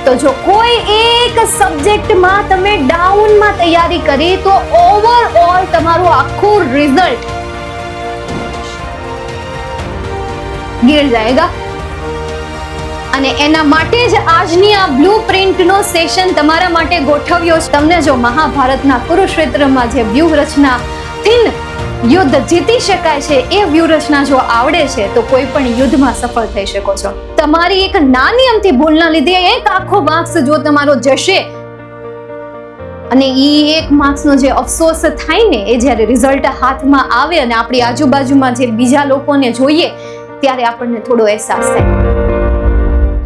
તો જો કોઈ એક સબ્જેક્ટમાં તમે ડાઉનમાં તૈયારી કરી તો ઓવરઓલ તમારું આખું રિઝલ્ટ गिर जाएगा। અને એના માટે જ આજની આ બ્લુપ્રિન્ટનો સેશન તમારા માટે ગોઠવ્યો છે। તમને જો મહાભારતના કુરુક્ષેત્રમાં જે વ્યૂહરચનાથી યુદ્ધ જીતી શકાય છે એ વ્યૂહરચના જો આવડે છે તો કોઈ પણ યુદ્ધમાં સફળ થઈ શકો છો। તમારી એક નાની અમથી ભૂલના લીધે એક આખો માર્ક્સ જો તમારો જશે અને ઈ એક માર્ક્સનો જે અફસોસ થાય ને એ જ્યારે રિઝલ્ટ હાથમાં આવે અને આપણી આજુબાજુમાં જે બીજા લોકોને જોઈએ ત્યારે આપણને થોડો અહેસાસ થાય।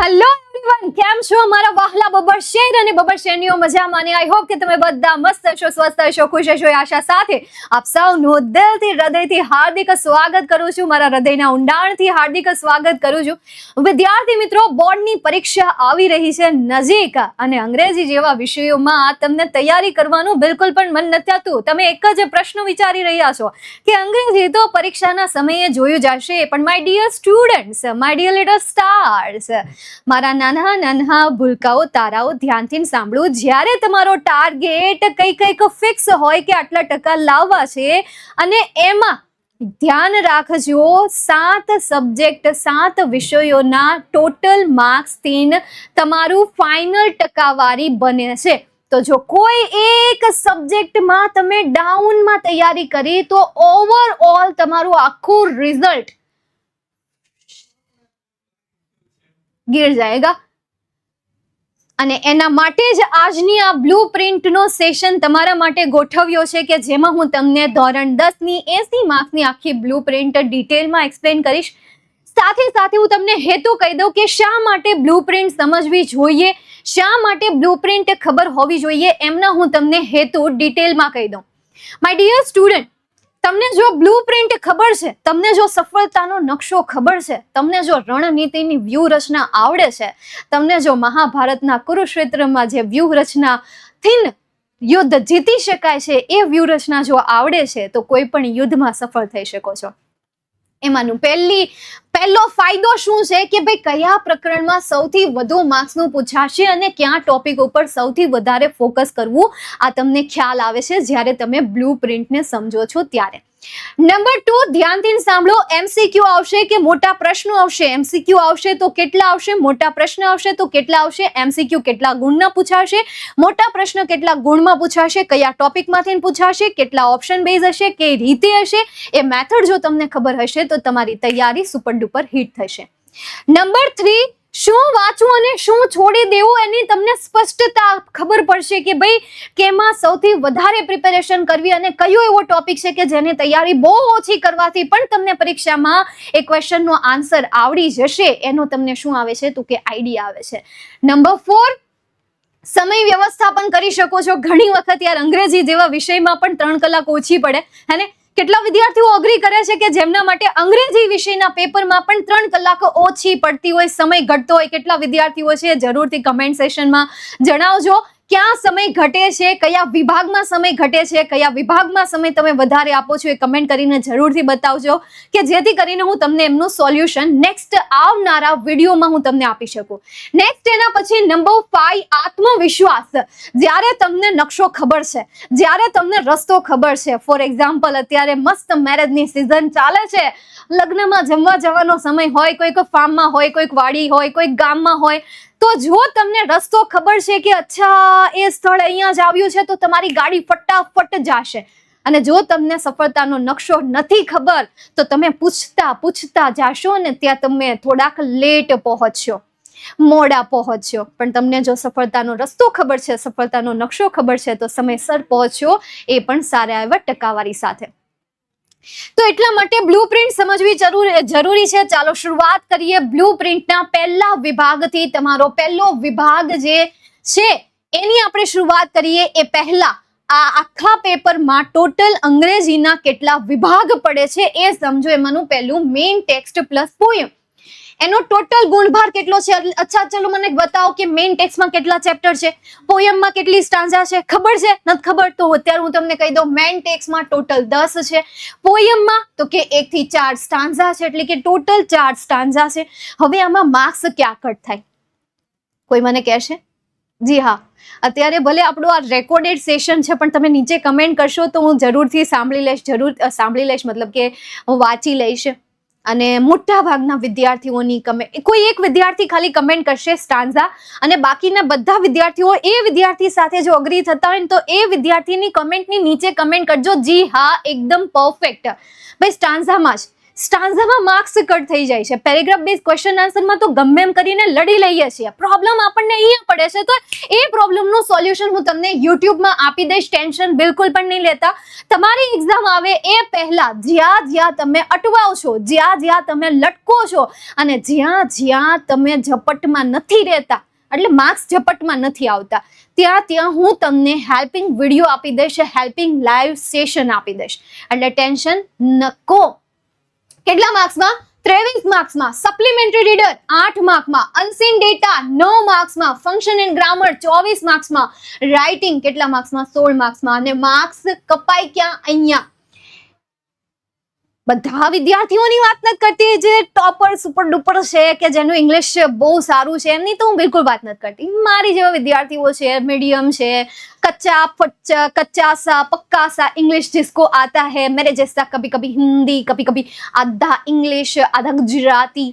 હેલો એવરીવન, કેમ છો મારા વહાલા બબર શેર અને બબર શેરનીઓ? મજામાં ને આઈ હોપ કે તમે બધા મસ્ત હશો, સ્વસ્થ હશો, ખુશ હશો એ આશા સાથે આપ સૌનું દિલથી હૃદયથી હાર્દિક સ્વાગત કરું છું, મારા હૃદયના ઊંડાણથી હાર્દિક સ્વાગત કરું છું। વિદ્યાર્થી મિત્રો, બોર્ડની પરીક્ષા આવી રહી છે નજીક અને અંગ્રેજી જેવા વિષયોમાં તમને તૈયારી કરવાનું બિલકુલ પણ મન નથી થતું। તમે એક જ પ્રશ્ન વિચારી રહ્યા છો કે અંગ્રેજી તો પરીક્ષાના સમયે જોયું જશે, પણ my dear students, my dear little stars, મારા નાના નાના ભૂલકાઓ તારાઓ, ધ્યાનથી સાંભળો। જ્યારે તમારો ટાર્ગેટ કંઈક ફિક્સ હોય કે આટલા ટકા લાવવા છે અને એમાં ધ્યાન રાખજો 7 સબ્જેક્ટ 7 વિષયોના ટોટલ માર્ક્સથી તમારું ફાઇનલ ટકાવારી બને છે। તો જો કોઈ એક સબ્જેક્ટમાં તમે ડાઉનમાં તૈયારી કરી તો ઓવરઓલ તમારું આખું રિઝલ્ટ गिर जाएगा। અને એના માટે જ આજની આ બ્લુપ્રિન્ટનો સેશન તમારા માટે ગોઠવ્યો છે કે જેમાં હું તમને ધોરણ 10 ની 80 માર્ક્સની આખી બ્લુપ્રિન્ટ ડિટેલમાં એક્સપ્લેન કરીશ। સાથે સાથે હું તમને હેતુ કહી દઉં કે શા માટે બ્લુપ્રિન્ટ સમજવી જોઈએ, શા માટે બ્લુપ્રિન્ટ ખબર હોવી જોઈએ, એમના હું તમને હેતુ ડિટેલમાં કહી દઉં। માય ડિયર સ્ટુડન્ટ, તમને જો બ્લુપ્રિન્ટ ખબર છે, તમને જો સફળતાનો નકશો ખબર છે, તમને જો રણનીતિની વ્યૂહરચના આવડે છે, તમને જો મહાભારતના કુરુક્ષેત્રમાં જે વ્યૂહરચનાથી યુદ્ધ જીતી શકાય છે એ વ્યૂહરચના જો આવડે છે તો કોઈ પણ યુદ્ધમાં સફળ થઈ શકો છો। એમાંનું પહેલો ફાયદો શું છે કે ભાઈ કયા પ્રકરણમાં સૌથી વધુ માર્ક્સનું પૂછાશે અને ક્યાં ટોપિક ઉપર સૌથી વધારે ફોકસ કરવું આ તમને ખ્યાલ આવે છે જ્યારે તમે બ્લુપ્રિન્ટને સમજો છો ત્યારે। નંબર 2, ધ્યાનથી સાંભળો। એમસીક્યુ આવશે કે મોટા પ્રશ્નો આવશે? એમસીક્યુ આવશે તો કેટલા આવશે? મોટા પ્રશ્ન આવશે તો કેટલા આવશે? એમસીક્યુ કેટલા ગુણના પૂછાશે? મોટા પ્રશ્ન કેટલા ગુણમાં પૂછાશે? કયા ટોપિકમાંથી પૂછાશે? કેટલા ઓપ્શન બેઝ હશે? કઈ રીતે હશે? એ મેથડ જો તમને ખબર હશે તો તમારી તૈયારી સુપર ડુપર હિટ થશે। નંબર 3, શું વાંચવું અને શું છોડી દેવું એની તમને સ્પષ્ટતા ખબર પડશે કે ભાઈ કેમાં સૌથી વધારે પ્રિપેરેશન કરવી અને કયો એવો ટોપિક છે કે જેની તૈયારી બહુ ઓછી કરવાથી પણ તમને પરીક્ષામાં એ ક્વેશ્ચનનો આન્સર આવડી જશે, એનો તમને શું આવે છે તો કે આઈડિયા આવે છે। નંબર 4, સમય વ્યવસ્થાપન કરી શકો છો। ઘણી વખત યાર અંગ્રેજી જેવા વિષયમાં પણ 3 કલાક ઓછી પડે હે ને? કેટલા વિદ્યાર્થીઓ અગ્રી કરે છે કે જેમના માટે અંગ્રેજી વિષયના પેપરમાં પણ 3 કલાક ઓછી પડતી હોય, સમય ઘટતો હોય? કેટલા વિદ્યાર્થીઓ છે જરૂરથી કમેન્ટ સેશનમાં જણાવજો ક્યાં સમય ઘટે છે, કયા વિભાગમાં સમય ઘટે છે, કયા વિભાગમાં સમય તમે વધારે આપો છો એ કમેન્ટ કરીને જરૂરથી બતાવજો કે જેથી કરીને હું તમને એમનું સોલ્યુશન નેક્સ્ટ આવનારા વિડીયોમાં હું તમને આપી શકું। નેક્સ્ટ એના પછી નંબર 5, આત્મવિશ્વાસ। જ્યારે તમને નકશો ખબર છે, જ્યારે તમને રસ્તો ખબર છે, ફોર એક્ઝામ્પલ અત્યારે મસ્ત મેરેજની સિઝન ચાલે છે, લગ્નમાં જમવા જવાનો સમય હોય, કોઈક ફાર્મમાં હોય, કોઈક વાડી હોય, કોઈક ગામમાં હોય, તો જો તમને રસ્તો ખબર છે કે અચ્છા એ સ્થળ અહીંયા જ આવ્યું છે તો તમારી ગાડી ફટાફટ જશે। અને જો તમને સફળતાનો નકશો નથી ખબર તો તમે પૂછતા જાશો અને ત્યાં તમે થોડાક લેટ પહોંચશો, મોડા પહોંચશો, પણ તમને જો સફળતાનો રસ્તો ખબર છે, સફળતાનો નકશો ખબર છે તો સમયસર પહોંચશો, એ પણ સારા એવા ટકાવારી સાથે। તો એટલા માટે બ્લુપ્રિન્ટ સમજવી જરૂરી છે। ચાલો શરૂઆત કરીએ બ્લુપ્રિન્ટના પહેલા વિભાગથી। તમારો પહેલો વિભાગ જે છે એની આપણે શરૂઆત કરીએ એ પહેલા આ આખા પેપરમાં ટોટલ અંગ્રેજીના કેટલા વિભાગ પડે છે એ સમજો। એમાંનું પહેલું મેઇન ટેક્સ્ટ પ્લસ પોયમ, એનો ટોટલ ગુણભાર કેટલો છે? અચ્છા ચલો મને બતાવો કે મેઇન ટેક્સ્ટમાં કેટલા ચેપ્ટર છે, પોયમમાં કેટલી સ્ટાન્ઝા છે? ખબર છે? નથી ખબર તો અત્યારે હું તમને કહી દઉં, મેઇન ટેક્સ્ટમાં ટોટલ 10 છે, પોયમમાં તો કે 1 થી 4 સ્ટાન્ઝા છે, એટલે કે ટોટલ 4 સ્ટાન્ઝા છે। હવે આમાં માર્ક્સ ક્યાં કટ થાય? કોઈ મને કહેશે? જી હા, અત્યારે ભલે આપણું આ રેકોર્ડેડ સેશન છે, પણ તમે નીચે કમેન્ટ કરશો તો હું જરૂરથી સાંભળી લઈશ, મતલબ કે હું વાંચી લઈશ. અને મોટા ભાગના વિદ્યાર્થીઓની કમેન્ટ, કોઈ એક વિદ્યાર્થી ખાલી કમેન્ટ કરશે સ્ટાન્ઝા, અને બાકીના બધા વિદ્યાર્થીઓ એ વિદ્યાર્થી સાથે જો અગ્રી થતા હોય તો એ વિદ્યાર્થીની કમેન્ટની નીચે કમેન્ટ કરજો જી હા એકદમ પરફેક્ટ. ભાઈ સ્ટાન્ઝામાં માર્ક્સ કટ થઈ જાય છે. પેરેગ્રાફ બેઝ ક્વેશ્ચન આન્સરમાં તો ગમે એમ કરીને લડી લઈએ છીએ. પ્રોબ્લેમ આપણને અહીંયા પડે છે, તો એ પ્રોબ્લેમનું સોલ્યુશન હું તમને યુટ્યુબમાં આપી દઈશ. ટેન્શન બિલકુલ પણ નહીં લેતા. તમારી એક્ઝામ આવે એ પહેલા જ્યાં તમે અટવાઓ છો, જ્યાં તમે લટકો છો, અને જ્યાં તમે ઝપટમાં નથી રહેતા, એટલે માર્ક્સ ઝપટમાં નથી આવતા, ત્યાં હું તમને હેલ્પિંગ વિડીયો આપી દઈશ, હેલ્પિંગ લાઈવ સેશન આપી દઈશ. એટલે ટેન્શન નકો. કેટલા માર્ક્સમાં? 23 માર્ક્સમાં. સપ્લિમેન્ટરી રીડર 8 માર્ક્સમાં. અનસીન ડેટા 9 માર્ક્સમાં. ફંક્શન એન્ડ ગ્રામર 24 માર્ક્સમાં. રાઇટિંગ કેટલા માર્ક્સમાં? 16 માર્ક્સમાં. અને માર્ક્સ કપાય ક્યાં? અહીંયા. બધા વિદ્યાર્થીઓની વાત નથી કરતી જે ટોપર સુપર ડુપર છે, કે જેનું ઇંગ્લિશ બહુ સારું છે, એમની તો હું બિલકુલ વાત નથી કરતી. મારી જેવા વિદ્યાર્થીઓ છે, મીડિયમ છે, कच्चा सा पक्का सा इंग्लिश जिसको आता है, मेरे जैसा कभी कभी हिंदी, कभी कभी आधा इंग्लिश आधा गुजराती,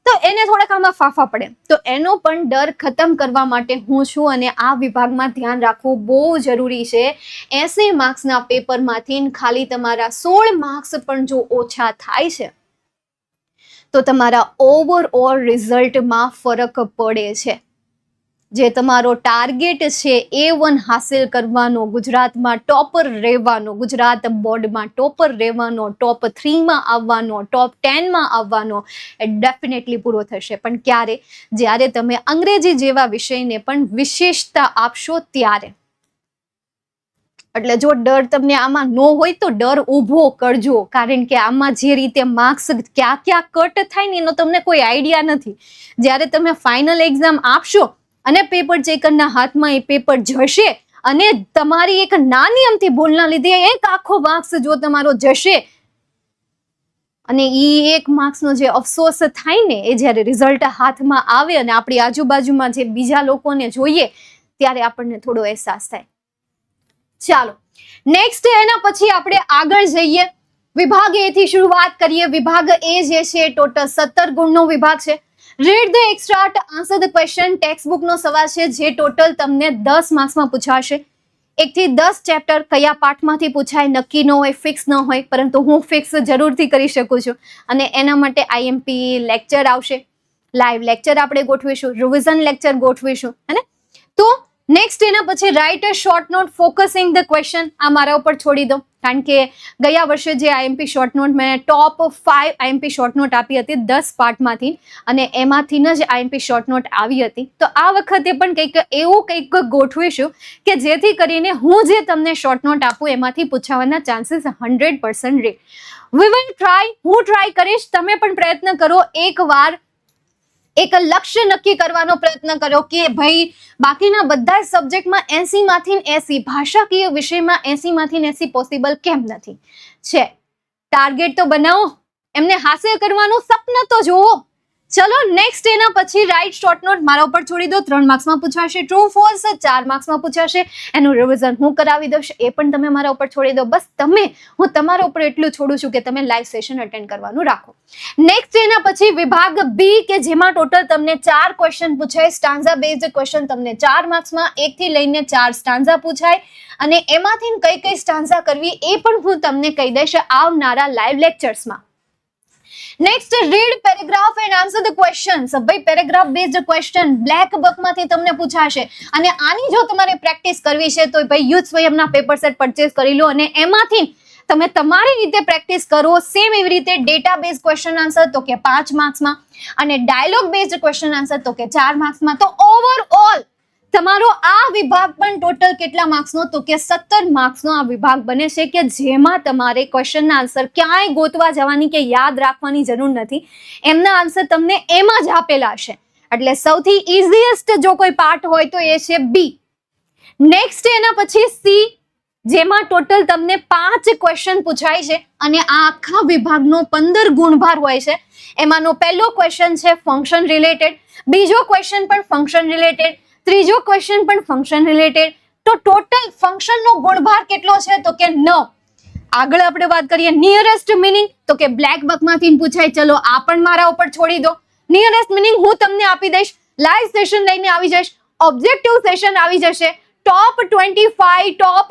તો એને થોડાક આમાં ફાફા પડે. તો એનો પણ ડર ખતમ કરવા માટે હું છું, અને આ વિભાગમાં ધ્યાન રાખવું બહુ જરૂરી છે. 80 માર્ક્સના પેપરમાંથી ખાલી તમારા 16 માર્ક્સ પણ જો ઓછા થાય છે તો તમારા ઓવરઓલ રિઝલ્ટમાં ફરક પડે છે. જે તમારો ટાર્ગેટ છે A1 હાસિલ કરવાનો, ગુજરાતમાં ટોપર રહેવાનો, ગુજરાત બોર્ડમાં ટોપર રહેવાનો, ટોપ 3માં આવવાનો, ટોપ 10માં આવવાનો, એ ડેફિનેટલી પૂરો થશે. પણ ક્યારે? જ્યારે તમે અંગ્રેજી જેવા વિષયને પણ વિશેષતા આપશો ત્યારે. એટલે જો ડર તમને આમાં ન હોય તો ડર ઊભો કરજો, કારણ કે આમાં જે રીતે માર્ક્સ ક્યાં કટ થાય ને એનો તમને કોઈ આઈડિયા નથી. જ્યારે તમે ફાઇનલ એક્ઝામ આપશો અને પેપર ચેકરના હાથમાં એ પેપર જશે, અને તમારી એક નાની અમથી ભૂલના લીધે એક આખો માર્ક્સ જો તમારો જશે, અને એ એક માર્ક્સનો જે અફસોસ થાય ને, એ જ્યારે રિઝલ્ટ હાથમાં આવે અને આપણી આજુબાજુમાં જે બીજા લોકોને જોઈએ ત્યારે આપણને થોડો અહેસાસ થાય. ચાલો નેક્સ્ટ, એના પછી આપણે આગળ જઈએ. વિભાગ એ થી શરૂઆત કરીએ. વિભાગ એ જે છે ટોટલ 17 ગુણનો વિભાગ છે. Read the extract, answer the question. Text બુકનો સવાલ છે જે ટોટલ તમને 10 માર્ક્સમાં પૂછાશે. 1 થી 10 ચેપ્ટર કયા પાઠમાંથી પૂછાય નક્કી ન હોય, ફિક્સ ન હોય, પરંતુ હું ફિક્સ જરૂરથી કરી શકું છું. અને એના માટે IMP લેક્ચર આવશે, લાઈવ લેક્ચર આપણે ગોઠવીશું, રિવિઝન લેક્ચર ગોઠવીશું, હે ને? તો નેક્સ્ટ એના પછી write a short note focusing the question. આ મારા ઉપર છોડી દો, કારણ કે ગયા વર્ષે જે IMP શોર્ટ નોટ મેં ટોપ 5 IMP શોર્ટ નોટ આપી હતી 10 પાર્ટમાંથી, અને એમાંથી જ IMP શોર્ટ નોટ આવી હતી. તો આ વખતે પણ કંઈક ગોઠવીશું કે જેથી કરીને હું જે તમને શોર્ટ નોટ આપું એમાંથી પૂછાવાના ચાન્સીસ 100% રહે. વી વિલ ટ્રાય, હું ટ્રાય કરીશ, તમે પણ પ્રયત્ન કરો. એકવાર એક લક્ષ્ય નક્કી કરવાનો પ્રયત્ન કરો કે ભાઈ બાકીના બધા સબ્જેક્ટમાં 80માંથી 80, ભાષાકીય વિષયમાં 80માંથી 80 પોસિબલ કેમ નથી? છે ટાર્ગેટ તો બનાવો, એમને હાંસલ કરવાનું સપનું તો જુઓ. ચલો નેક્સ્ટ એના પછી રાઇટ શોર્ટ નોટ મારા ઉપર છોડી દો. 3 માર્ક્સમાં પૂછાશે. True false 4 માર્ક્સમાં પૂછાશે. એનું રિવિઝન હું કરાવી દઉં, એ પણ તમે મારા ઉપર છોડી દો. બસ હું તમારા ઉપર એટલું છોડું છું કે તમે લાઈવ સેશન અટેન્ડ કરવાનું રાખો. નેક્સ્ટ એના પછી વિભાગ બી, કે જેમાં ટોટલ તમને 4 ક્વેશ્ચન પૂછાય. સ્ટાન્ઝા બેઝડ ક્વેશ્ચન તમને 4 માર્ક્સમાં 1 થી લઈને 4 સ્ટાન્ઝા પૂછાય, અને એમાંથી કઈ સ્ટાન્ઝા કરવી એ પણ હું તમને કહી દઈશ આવનારા લાઈવ લેક્ચર્સમાં. Next, read paragraph and answer the questions. ભાઈ પેરેગ્રાફ બેઝડ ક્વેશ્ચન બ્લેક બુકમાંથી તમને પૂછાશે, અને આની જો તમારે પ્રેક્ટિસ કરવી છે તો ભાઈ યુથ સ્વયંના પેપર સેટ પરચેસ કરી લો, અને એમાંથી તમે તમારી રીતે પ્રેક્ટિસ કરો. સેમ એવી રીતે ડેટા બેઝ ક્વેશ્ચન આન્સર તો કે 5 માર્ક્સમાં, અને ડાયલોગ બેઝડ ક્વેશ્ચન આન્સર તો કે 4 માર્ક્સમાં. તો ઓવરઓલ તમારો આ વિભાગ પણ ટોટલ કેટલા માર્ક્સનો? તો કે 17 માર્ક્સનો આ વિભાગ બને છે, કે જેમાં તમારે ક્વેશ્ચનના આન્સર ક્યાંય ગોતવા જવાની કે યાદ રાખવાની જરૂર નથી. એમના આન્સર તમને એમાં જ આપેલા છે. એટલે સૌથી ઇઝીએસ્ટ જો કોઈ પાર્ટ હોય તો એ છે બી. નેક્સ્ટ એના પછી સી. જેમાં ટોટલ તમને 5 ક્વેશ્ચન પૂછાય છે અને આ આખા વિભાગનો 15 ગુણભાર હોય છે. એમાંનો પહેલો ક્વેશ્ચન છે ફંક્શન રિલેટેડ, બીજો ક્વેશ્ચન પણ ફંક્શન રિલેટેડ, ત્રીજો ક્વેશ્ચન પણ ફંક્શન રિલેટેડ. તો ટોટલ ફંક્શનનો ગુણભાર કેટલો છે તો કે 9. આગળ આપણે વાત કરીએ નિયરેસ્ટ મિનિંગ, તો કે બ્લેક બકમાંથી પૂછાય. ચલો આ પણ મારા ઉપર છોડી દો. નિયરેસ્ટ મિનિંગ હું તમને આપી દઈશ, લાઈવ સેશન લઈને આવી જઈશ, ઓબ્જેક્ટિવ સેશન આવી જશે, ટોપ 25 ટોપ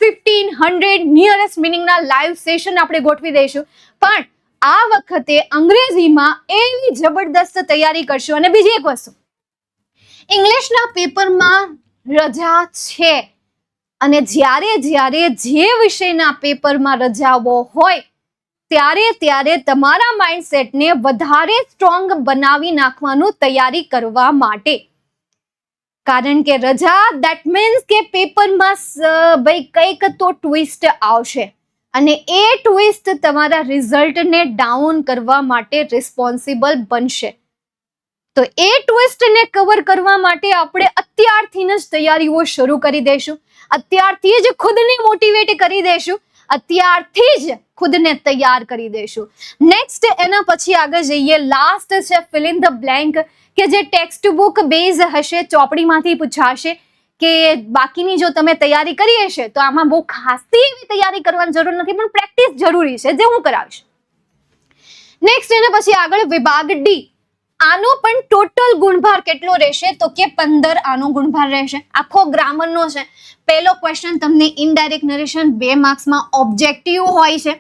1500 નિયરેસ્ટ મિનિંગના લાઈવ સેશન આપણે ગોઠવી દઈશું. પણ આ વખતે અંગ્રેજીમાં એવી જબરદસ્ત તૈયારી કરશું. અને બીજી એક વસ્તુ, ઇંગ્લિશના પેપરમાં રજા છે અને જ્યારે જે વિષયના પેપરમાં રજાઓ હોય ત્યારે તમારા માઇન્ડસેટને વધારે સ્ટ્રોંગ બનાવી નાખવાનું તૈયારી કરવા માટે. કારણ કે રજા ધેટ મીન્સ કે પેપરમાં ભાઈ કંઈક તો ટ્વિસ્ટ આવશે અને એ ટ્વિસ્ટ તમારા રિઝલ્ટને ડાઉન કરવા માટે રિસ્પોન્સિબલ બનશે. તો એ ટ્વિસ્ટને કવર કરવા માટે આપણે અત્યારથી જ તૈયારીઓ શરૂ કરી દઈશું, અત્યારથી જ ખુદને મોટિવેટ કરી દઈશું, અત્યારથી જ ખુદને તૈયાર કરી દઈશું. નેક્સ્ટ એના પછી આગળ જઈએ, લાસ્ટ છે ફિલ ઇન ધ બ્લેન્ક, કે જે ટેક્સ્ટ બુક બેઝ હશે, ચોપડીમાંથી પૂછાશે. કે બાકીની જો તમે તૈયારી કરી હશે તો આમાં બહુ ખાસી એવી તૈયારી કરવાની જરૂર નથી, પણ પ્રેક્ટિસ જરૂરી છે, જે હું કરાવીશ. નેક્સ્ટ એના પછી આગળ વિભાગ ડી. આનો પણ ટોટલ ગુણભાર કેટલો રહેશે તો કે 15 આનો ગુણભાર રહેશે. આખો ગ્રામરનો છે. પહેલો ક્વેશ્ચન તમને ઇનડાયરેક્ટ નરેશન 2 માર્ક્સમાં ઓબ્જેક્ટિવ હોય છે.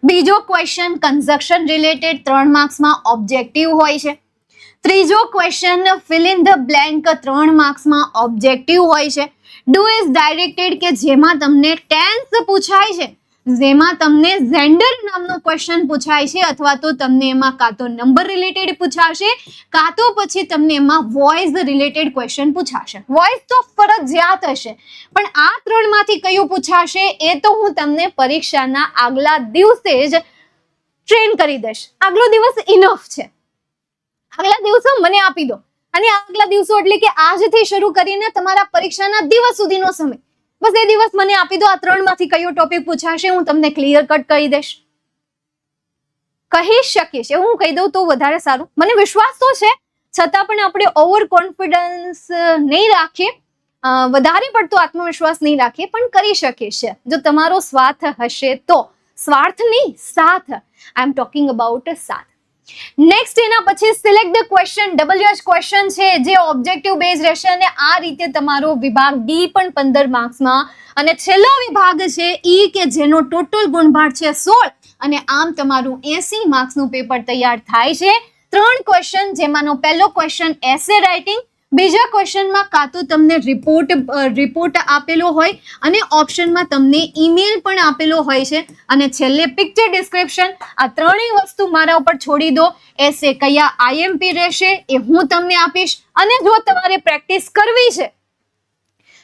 બીજો ક્વેશ્ચન કન્જક્શન રિલેટેડ 3 માર્ક્સમાં ઓબ્જેક્ટિવ હોય છે. ત્રીજો question fill in the blank 3 માર્ક્સમાં ઓબ્જેક્ટિવ હોય છે. ડુ ઇઝ ડાયરેક્ટેડ, કે જેમાં તમને ટેન્સ પૂછાય છે, જેમાં તમને જેન્ડર નામનો ક્વેશ્ચન પૂછાય છે, અથવા તો તમને એમાં કાં તો નંબર રિલેટેડ પૂછાશે, કાં તો પછી તમને એમાં વોઇસ રિલેટેડ ક્વેશ્ચન પૂછાશે. વોઇસ તો ફરજિયાત હશે, પણ આ 3 માંથી કયું પૂછાશે એ તો હું તમને પરીક્ષાના આગલા દિવસે જ ટ્રેન કરી દઈશ. આગલો દિવસ ઇનફ છે, આગલા દિવસો મને આપી દો. અને આગલા દિવસો એટલે કે આજથી શરૂ કરીને તમારા પરીક્ષાના દિવસ સુધીનો સમય, બસ એ દિવસ મને આપી દો. આ 3 માંથી કયો ટોપિક પૂછાશે હું તમને ક્લિયર કટ કહી દઈશ, કહી શકીશ. હું કહી દઉં તો વધારે સારું. મને વિશ્વાસ તો છે, છતાં પણ આપણે ઓવર કોન્ફિડન્સ નહીં રાખીએ, વધારે પડતો આત્મવિશ્વાસ નહીં રાખીએ, પણ કરી શકીશ જો તમારો સ્વાર્થ હશે તો. સ્વાર્થ નહીં, સાથ. આઈ એમ ટોકિંગ અબાઉટ સાથ. નેક્સ્ટ એના પછી select the question, WH question છે, જે ઓબ્જેક્ટિવ બેઝ રહેશે. અને આ રીતે તમારો વિભાગ ડી પણ 15 માર્ક્સમાં, અને છેલ્લો વિભાગ છે ઈ, કે જેનો ટોટલ ગુણભાર છે 16, અને આમ તમારું 80 માર્ક્સનું પેપર તૈયાર થાય છે. 3 ક્વેશ્ચન, જેમાંનો પહેલો ક્વેશ્ચન એસે રાઇટિંગ, બીજા ક્વેશ્ચનમાં કાં તો તમને રિપોર્ટ આપેલો હોય અને ઓપ્શનમાં તમને ઈમેલ પણ આપેલો હોય છે, અને છેલ્લે પિક્ચર ડિસ્ક્રિપ્શન. આ ત્રણેય વસ્તુ મારા ઉપર છોડી દો. એસે કયા IMP રહેશે એ હું તમને આપીશ. અને જો તમારે પ્રેક્ટિસ કરવી છે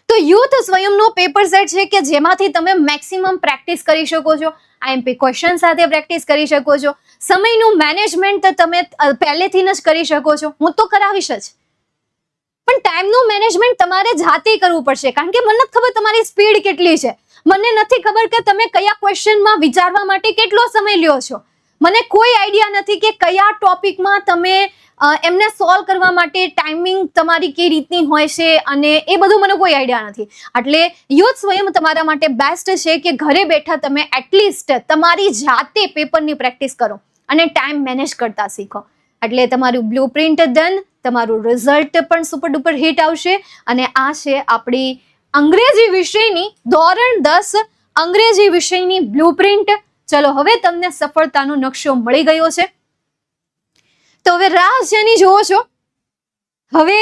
તો યુથ સ્વયંનો પેપર સેટ છે, કે જેમાંથી તમે મેક્સિમમ પ્રેક્ટિસ કરી શકો છો. IMP ક્વેશ્ચન સાથે પ્રેક્ટિસ કરી શકો છો. સમયનું મેનેજમેન્ટ તમે પહેલેથી જ કરી શકો છો, હું તો કરાવીશ જ, પણ ટાઈમનું મેનેજમેન્ટ તમારે જાતે કરવું પડશે. કારણ કે મને નથી ખબર તમારી સ્પીડ કેટલી છે, મને નથી ખબર કે તમે કયા ક્વેશ્ચનમાં વિચારવા માટે કેટલો સમય લ્યો છો. મને કોઈ આઈડિયા નથી કે કયા ટોપિકમાં તમે એમને સોલ્વ કરવા માટે ટાઈમિંગ તમારી કઈ રીતની હોય છે, અને એ બધું મને કોઈ આઈડિયા નથી. એટલે યુથ સ્વયં તમારા માટે બેસ્ટ છે કે ઘરે બેઠા તમે એટલીસ્ટ તમારી જાતે પેપરની પ્રેક્ટિસ કરો અને ટાઈમ મેનેજ કરતા શીખો. એટલે તમારું બ્લુ પ્રિન્ટ ડન, તમારું રિઝલ્ટ પણ સુપર ડુપર હિટ આવશે. અને આ છે આપણી અંગ્રેજી વિષયની ધોરણ 10 અંગ્રેજી વિષયની બ્લુ પ્રિન્ટ. ચલો હવે તમને સફળતાનો નકશો મળી ગયો છે, તો હવે રાહ જેની જોવો છો, હવે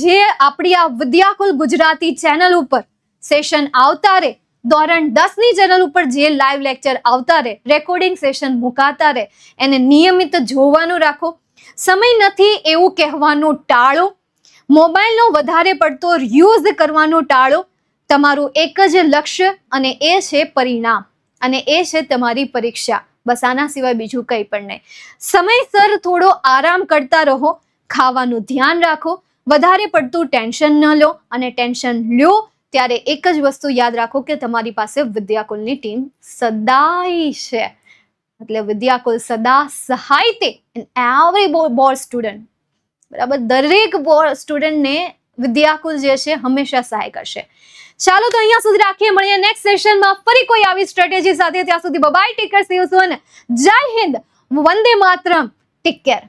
જે આપણી આ વિદ્યાકુલ ગુજરાતી ચેનલ ઉપર સેશન આવતા રહે, ધોરણ 10 ની ચેનલ ઉપર જે લાઈવ લેક્ચર આવતા રહે, રેકોર્ડિંગ સેશન મુકાતા રહે, એને નિયમિત જોવાનું રાખો. સમય નથી એવું કહેવાનું ટાળો, મોબાઈલનો વધારે પડતો યુઝ કરવાનું ટાળો. તમારું એક જ લક્ષ્ય, અને એ છે પરિણામ, અને એ છે તમારી પરીક્ષા. બસ આના સિવાય બીજું કંઈ પણ નહીં. સમયસર થોડો આરામ કરતા રહો, ખાવાનું ધ્યાન રાખો, વધારે પડતું ટેન્શન ન લો, અને ટેન્શન લ્યો ત્યારે એક જ વસ્તુ યાદ રાખો કે તમારી પાસે વિદ્યાકુલની ટીમ સદાય છે. એટલે વિદ્યાકુલ સદા સહાયતે એવરી બોર્ડ સ્ટુડન્ટ, બરાબર, દરેક બોર્ડ સ્ટુડન્ટને વિદ્યાકુલ જે છે હંમેશા સહાય કરશે. ચાલો તો અહીંયા સુધી રાખીએ, મળીએ નેક્સ્ટ સેશનમાં ફરી કોઈ આવી સ્ટ્રેટેજી સાથે. ત્યાં સુધી bye, take care, see you soon. જય હિન્દ, વંદે માતરમ, ટેક કેર.